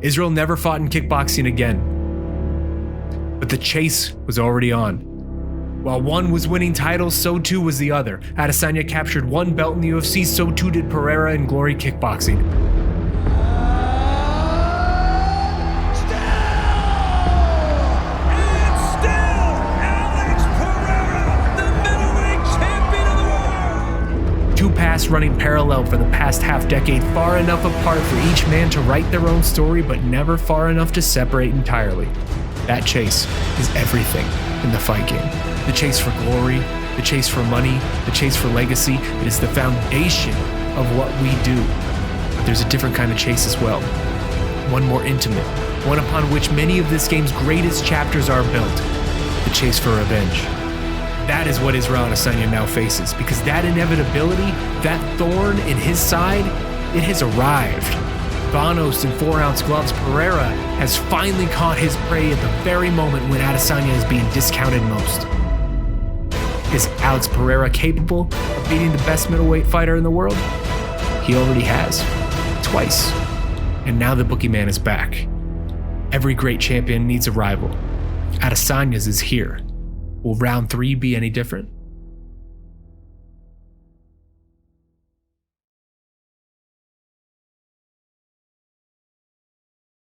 Israel never fought in kickboxing again. But the chase was already on. While one was winning titles, so too was the other. Adesanya captured one belt in the UFC, so too did Pereira in Glory Kickboxing. Two paths running parallel for the past half-decade, far enough apart for each man to write their own story, but never far enough to separate entirely. That chase is everything in the fight game. The chase for glory, the chase for money, the chase for legacy. It is the foundation of what we do. But there's a different kind of chase as well. One more intimate, one upon which many of this game's greatest chapters are built. The chase for revenge. That is what Israel Adesanya now faces, because that inevitability, that thorn in his side, it has arrived. Vanos in 4-ounce gloves, Pereira has finally caught his prey at the very moment when Adesanya is being discounted most. Is Alex Pereira capable of beating the best middleweight fighter in the world? He already has. Twice. And now the boogeyman is back. Every great champion needs a rival. Adesanya's is here. Will round 3 be any different?